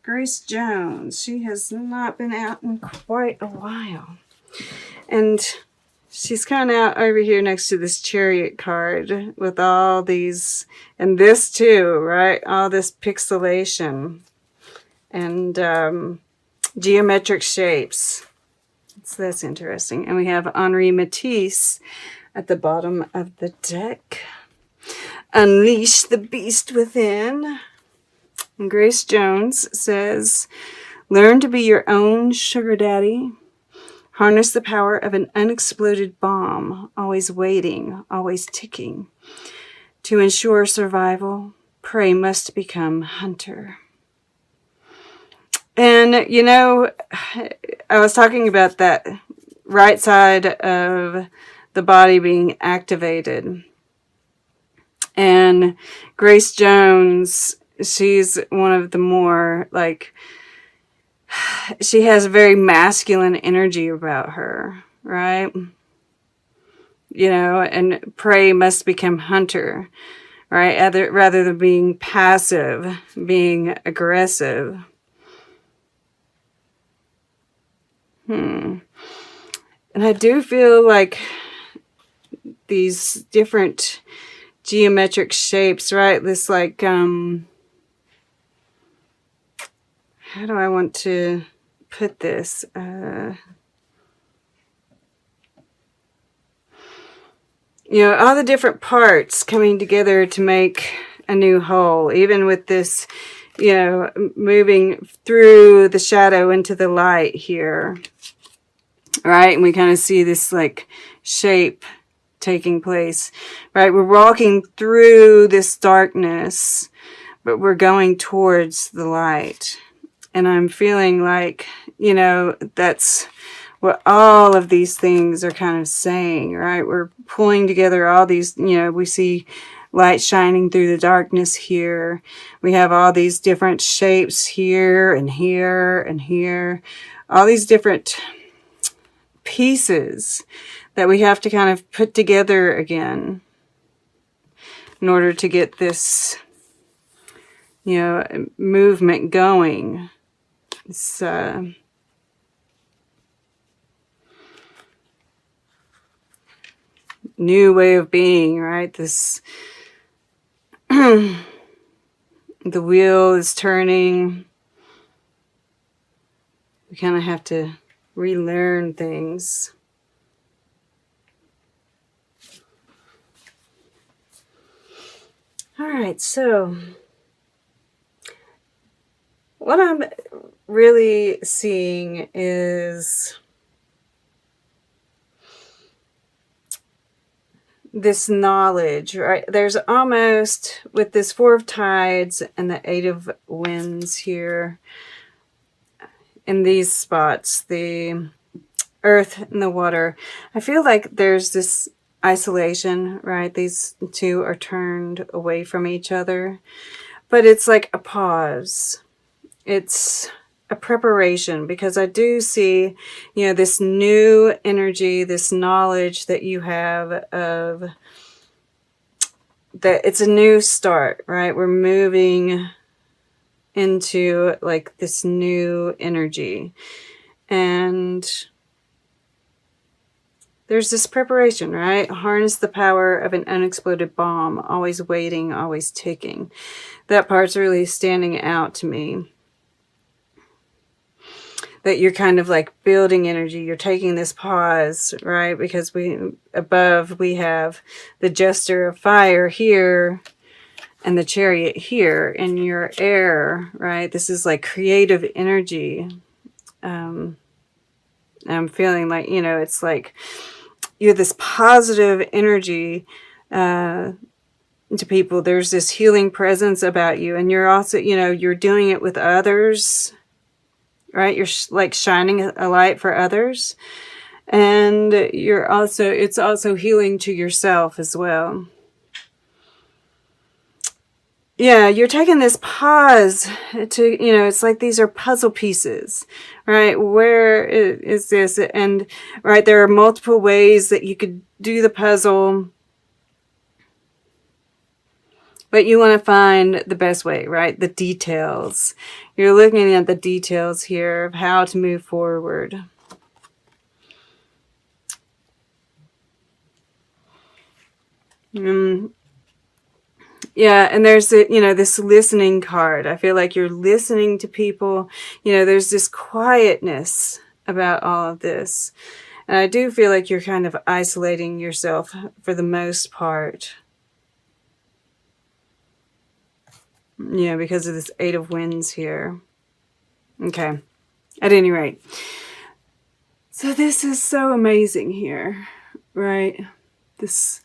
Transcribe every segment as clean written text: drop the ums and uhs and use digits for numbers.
Grace Jones. She has not been out in quite a while. And she's kind of out over here next to this Chariot card with all these, and this too, right? All this pixelation and geometric shapes. So that's interesting. And we have Henri Matisse at the bottom of the deck. Unleash the beast within. And Grace Jones says, learn to be your own sugar daddy. Harness the power of an unexploded bomb, always waiting, always ticking. To ensure survival, prey must become hunter. And, you know, I was talking about that right side of the body being activated. And Grace Jones, she's one of the more, like, she has a very masculine energy about her, right? You know, and prey must become hunter, right? Rather than being passive, being aggressive. And I do feel like these different geometric shapes, right? This like, how do I want to put this? You know, all the different parts coming together to make a new whole, even with this, you know, moving through the shadow into the light here, right? And we kind of see this like shape taking place, right? We're walking through this darkness, but we're going towards the light. And I'm feeling like, you know, that's what all of these things are kind of saying, right? We're pulling together all these, you know, we see light shining through the darkness here. We have all these different shapes here and here and here. All these different pieces that we have to kind of put together again in order to get this, you know, movement going. It's new way of being, right? This the wheel is turning. We kind of have to relearn things. All right, so what I'm really seeing is this knowledge, right? There's almost, with this Four of Tides and the Eight of Wands here, in these spots, the earth and the water, I feel like there's this isolation, right? These two are turned away from each other, but it's like a pause. It's a preparation, because I do see, you know, this new energy, this knowledge that you have of that it's a new start, right? We're moving into like this new energy, and there's this preparation, right? Harness the power of an unexploded bomb, always waiting, always ticking. That part's really standing out to me. That you're kind of like building energy. You're taking this pause, right? Because above we have the Jester of Fire here and the Chariot here in your air, right? This is like creative energy. I'm feeling like, you know, it's like you're this positive energy to people. There's this healing presence about you. And you're also, you know, you're doing it with others, right? You're like shining a light for others. And it's also healing to yourself as well. Yeah, you're taking this pause to, you know, it's like these are puzzle pieces, right? Where is this? And, right, there are multiple ways that you could do the puzzle. But you want to find the best way, right? The details. You're looking at the details here of how to move forward. Yeah, and there's this listening card. I feel like you're listening to people. There's this quietness about all of this. And I do feel like you're kind of isolating yourself for the most part. Because of this Eight of Wands here. Okay. At any rate. So this is so amazing here, right? This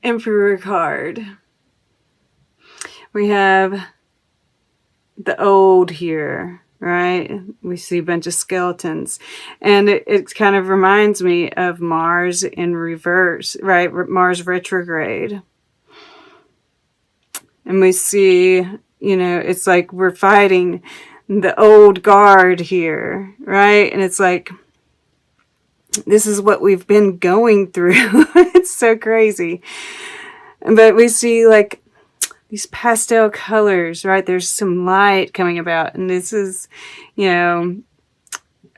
Emperor card. We have the Old here, right? We see a bunch of skeletons. And it kind of reminds me of Mars in reverse, right? Mars retrograde. And we see, it's like we're fighting the old guard here, right? And it's like, this is what we've been going through. It's so crazy. But we see like these pastel colors, right? There's some light coming about. And this is,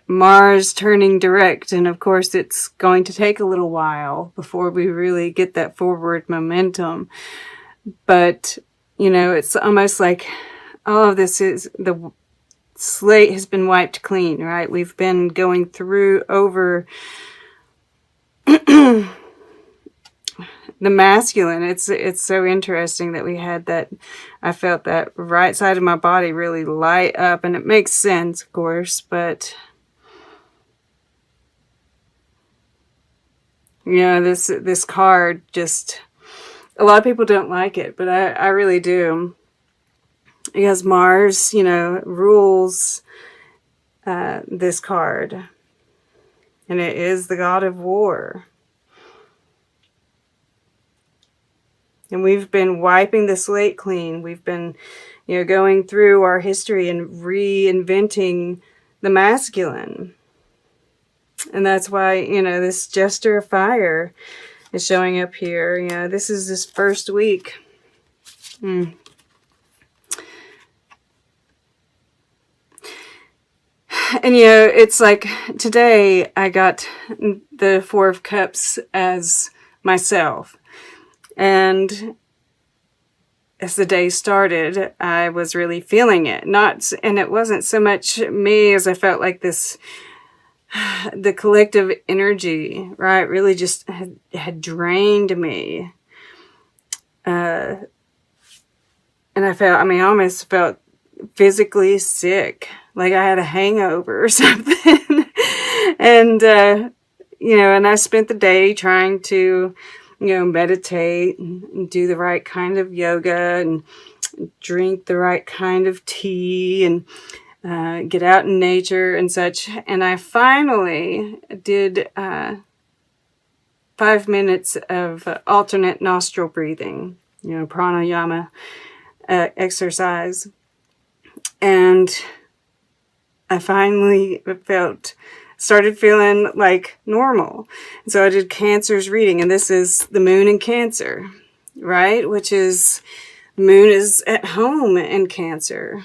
Mars turning direct. And of course, it's going to take a little while before we really get that forward momentum. But, it's almost like all of this is the slate has been wiped clean, right? We've been going through over the masculine. It's so interesting that we had that. I felt that right side of my body really light up, and it makes sense, of course, but this card just, a lot of people don't like it, but I really do. Because Mars, rules this card. And it is the god of war. And we've been wiping the slate clean. We've been, going through our history and reinventing the masculine. And that's why, this Jester of Fire is showing up here. This is this first week. And, it's like today I got the Four of Cups as myself. And as the day started, I was really feeling it. And it wasn't so much me as I felt like this, the collective energy, right, really just had drained me. And I almost felt physically sick, like I had a hangover or something. And, and I spent the day trying to, meditate and do the right kind of yoga and drink the right kind of tea and get out in nature and such. And I finally did 5 minutes of alternate nostril breathing, pranayama exercise. And I finally started feeling like normal. And so I did Cancer's reading, and this is the moon in Cancer, right? Which is, moon is at home in Cancer.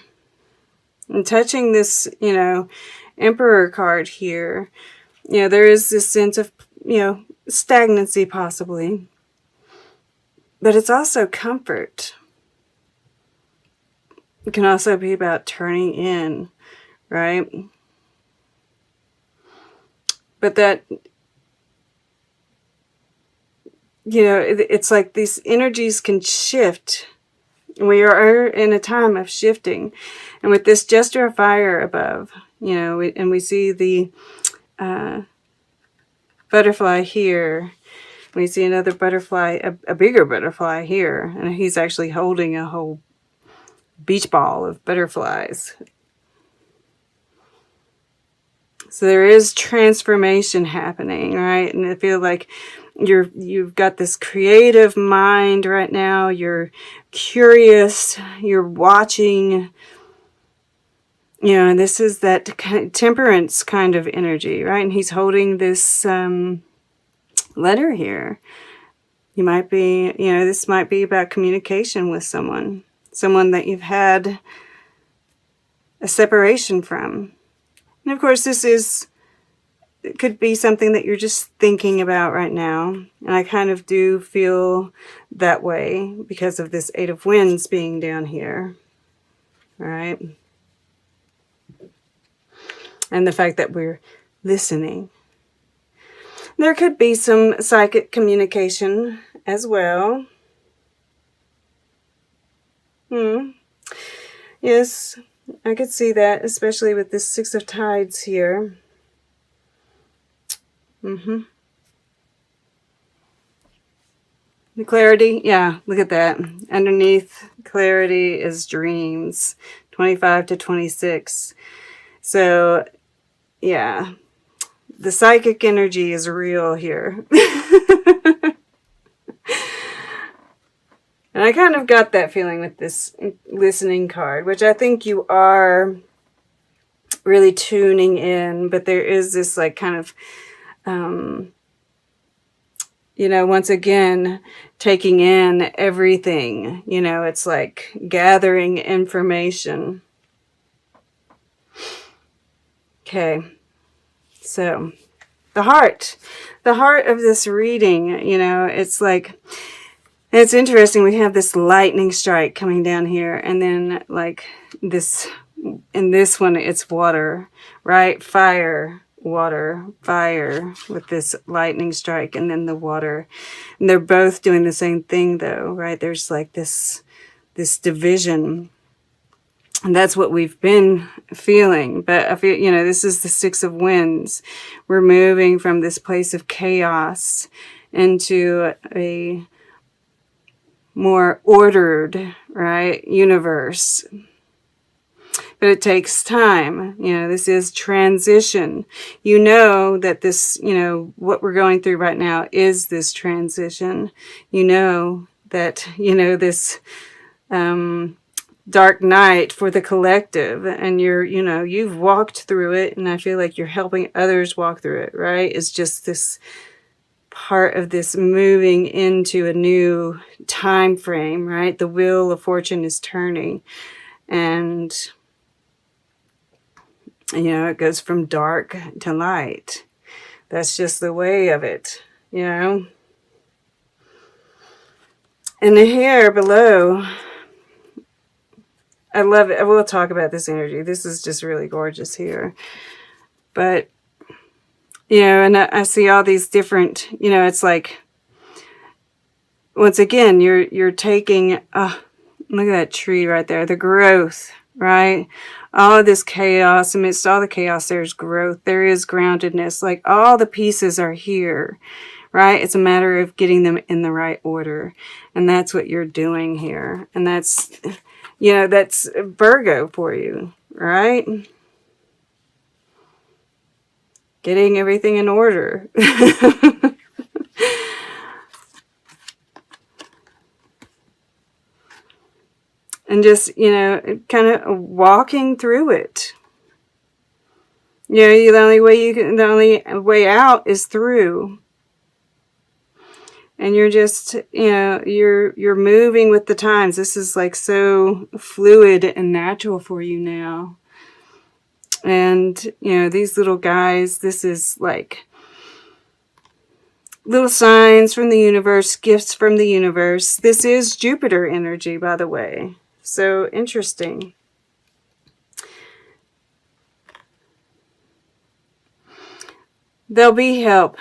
And touching this, Emperor card here, there is this sense of, stagnancy possibly. But it's also comfort. It can also be about turning in, right? But that, it's like these energies can shift. We are in a time of shifting. And with this Jester of Fire above, and we see the butterfly here. We see another butterfly, a bigger butterfly here. And he's actually holding a whole beach ball of butterflies. So there is transformation happening, right? And I feel like you've got this creative mind right now. You're curious. You're watching. And this is that kind of temperance kind of energy, right? And he's holding this letter here. You might be, this might be about communication with someone that you've had a separation from. And of course, it could be something that you're just thinking about right now. And I kind of do feel that way because of this Eight of Wands being down here. All right. And the fact that we're listening. There could be some psychic communication as well. Yes, I could see that, especially with this Six of Tides here. The clarity, yeah, look at that. Underneath clarity is dreams, 25 to 26. So, yeah, the psychic energy is real here. And I kind of got that feeling with this listening card, which I think you are really tuning in, but there is this like kind of, once again, taking in everything, it's like gathering information. Okay. So the heart of this reading, it's like, it's interesting. We have this lightning strike coming down here, and then like this, in this one, it's water, right? Fire, water, fire with this lightning strike, and then the water. And they're both doing the same thing though, right? There's like this division. And that's what we've been feeling. But I feel, this is the Six of Wands. We're moving from this place of chaos into a more ordered, right, universe. But it takes time. This is transition. That this, what we're going through right now is this transition. That, this dark night for the collective, and you've walked through it, and I feel like you're helping others walk through it, right? It's just this part of this moving into a new time frame, right? The wheel of fortune is turning, and it goes from dark to light. That's just the way of it, And here below, I love it. I will talk about this energy. This is just really gorgeous here. But, and I see all these different, it's like, once again, you're taking, look at that tree right there, the growth, right? All of this chaos, amidst all the chaos, there's growth. There is groundedness. Like all the pieces are here, right? It's a matter of getting them in the right order. And that's what you're doing here. And that's, that's Virgo for you, right? Getting everything in order. And just, kind of walking through it. The only way out is through. And you're just, you're moving with the times. This is like so fluid and natural for you now. And, these little guys, this is like little signs from the universe, gifts from the universe. This is Jupiter energy, by the way. So interesting. There'll be help.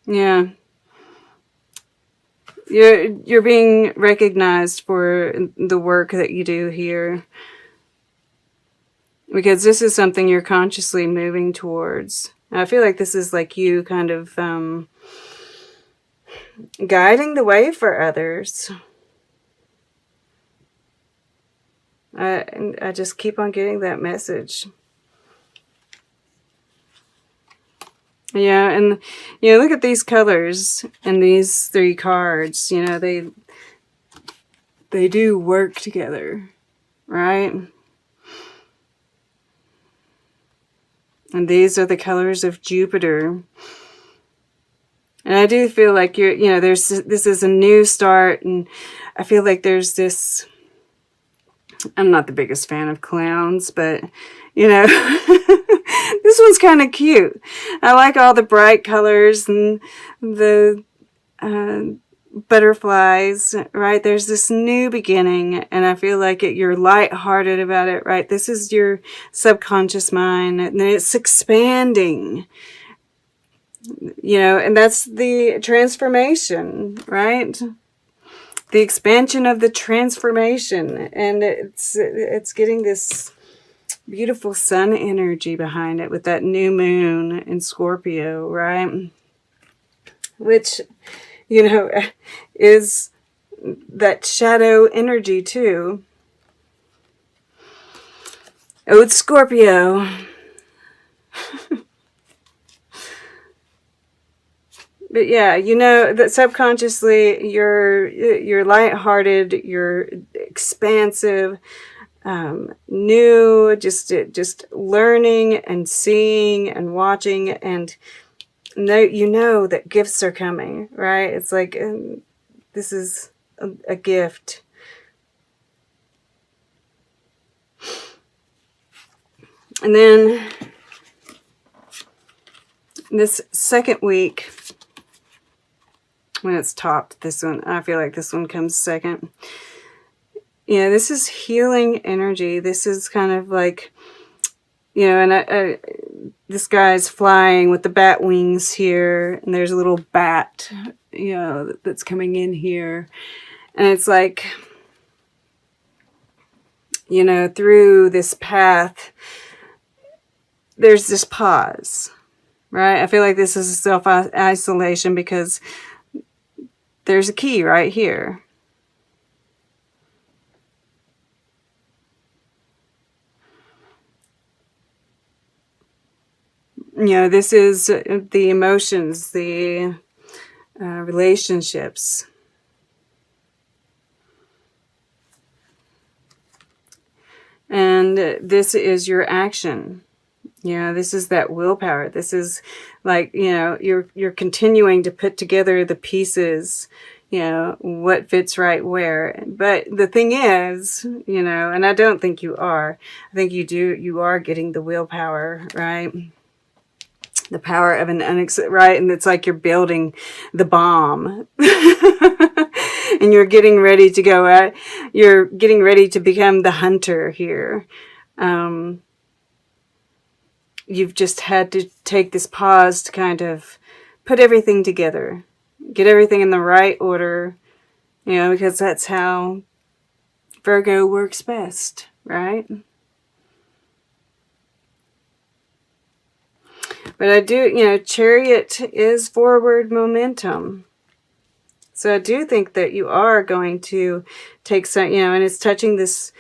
Yeah. You're being recognized for the work that you do here. Because this is something you're consciously moving towards. I feel like this is like you kind of guiding the way for others. I just keep on getting that message. Yeah, and look at these colors and these three cards. They do work together, right? And these are the colors of Jupiter. And I do feel like this is a new start, and I feel like there's this, I'm not the biggest fan of clowns, but this one's kind of cute. I like all the bright colors and the butterflies, right? There's this new beginning, and I feel like you're lighthearted about it, right? This is your subconscious mind, and it's expanding. And that's the transformation, right? The expansion of the transformation. And it's getting this beautiful sun energy behind it with that new moon in Scorpio, right? Which, is that shadow energy too. Oh, it's Scorpio. But yeah, that subconsciously you're lighthearted, you're expansive, new, just learning and seeing and watching, and that gifts are coming, right? It's like this is a gift. And then this second week, when it's topped, this one, I feel like this one comes second. Yeah, this is healing energy. This is kind of like, and this guy's flying with the bat wings here, and there's a little bat, that's coming in here. And it's like, through this path, there's this pause, right? I feel like this is a self-isolation because there's a key right here. This is the emotions, the relationships. And this is your action. This is that willpower. This is like, you're continuing to put together the pieces, what fits right where. But the thing is, and I don't think you are. I think you are getting the willpower, right? The power of right? And it's like you're building the bomb. And you're getting ready to go you're getting ready to become the hunter here. You've just had to take this pause to kind of put everything together, get everything in the right order, because that's how Virgo works best, right? But I do, Chariot is forward momentum. So I do think that you are going to take some, and it's touching this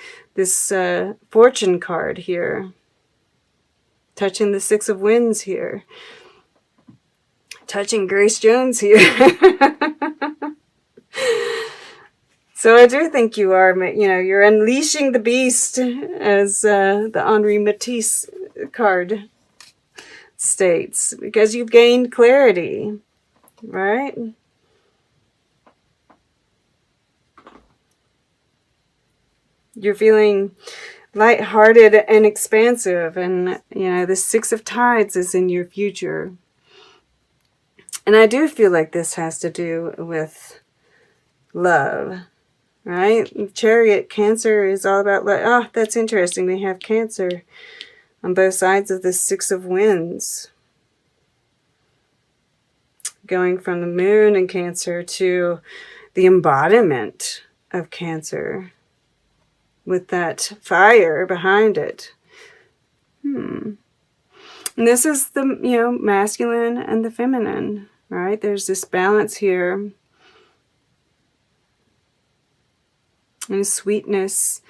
fortune card here. Touching the Six of Wands here. Touching Grace Jones here. So I do think you are, you're unleashing the beast, as the Henri Matisse card states, because you've gained clarity, right? You're feeling lighthearted and expansive, and the Six of Tides is in your future. And I do feel like this has to do with love, right? Chariot, Cancer is all about love. Oh, that's interesting. They have Cancer on both sides of the Six of Wands, going from the moon in Cancer to the embodiment of Cancer, with that fire behind it. And this is the, masculine and the feminine, right? There's this balance here. And sweetness.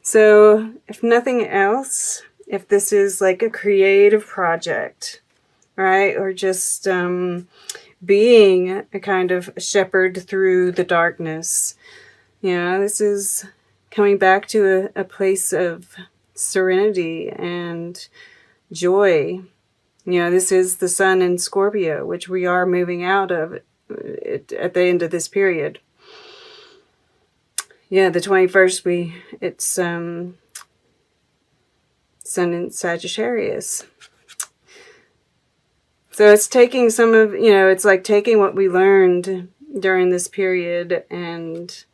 So, if nothing else, if this is like a creative project, right? Or just being a kind of shepherd through the darkness, this is coming back to a place of serenity and joy. This is the sun in Scorpio, which we are moving out of at the end of this period. Yeah, the 21st, it's sun in Sagittarius. So it's taking some of, it's like taking what we learned during this period, and,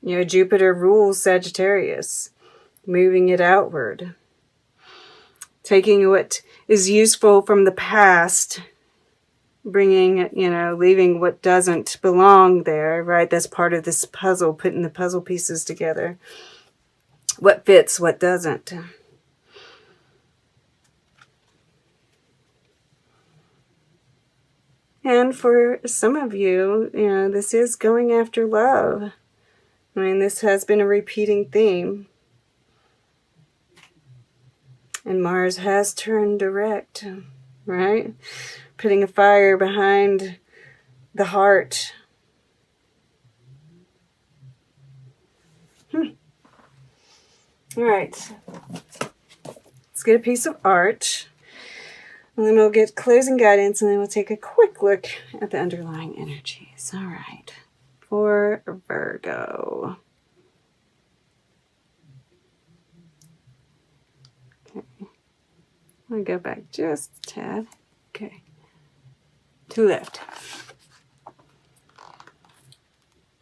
Jupiter rules Sagittarius, moving it outward. Taking what is useful from the past, bringing, leaving what doesn't belong there, right? That's part of this puzzle, putting the puzzle pieces together. What fits, what doesn't. And for some of you, this is going after love. I mean, this has been a repeating theme. And Mars has turned direct, right? Putting a fire behind the heart. All right. Let's get a piece of art. And then we'll get closing guidance, and then we'll take a quick look at the underlying energies. All right. For Virgo. I'm going to go back just a tad. Okay. To left.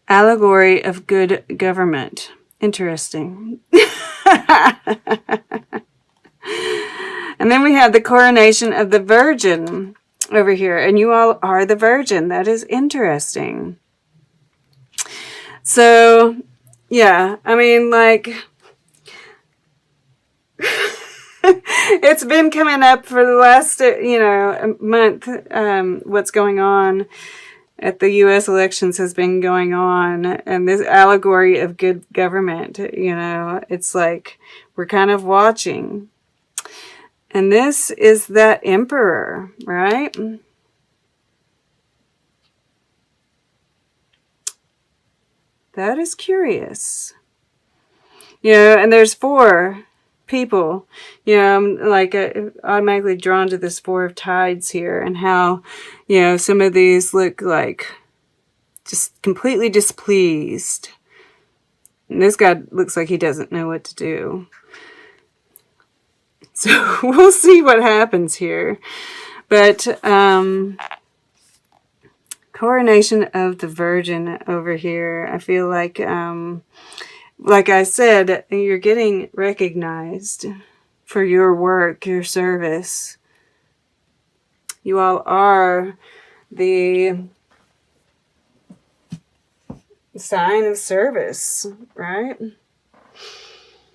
Allegory of good government. Interesting. And then we have the coronation of the Virgin over here. And you all are the Virgin. That is interesting. So, yeah. I mean, like... it's been coming up for the last, month. What's going on at the U.S. elections has been going on. And this allegory of good government, it's like we're kind of watching. And this is that emperor, right? That is curious. And there's 4 people. I'm like automatically drawn to this 4 of Tides here, and how, some of these look like just completely displeased. And this guy looks like he doesn't know what to do. So we'll see what happens here. But coronation of the Virgin over here, I feel like I said, you're getting recognized for your work, your service. You all are the sign of service, right?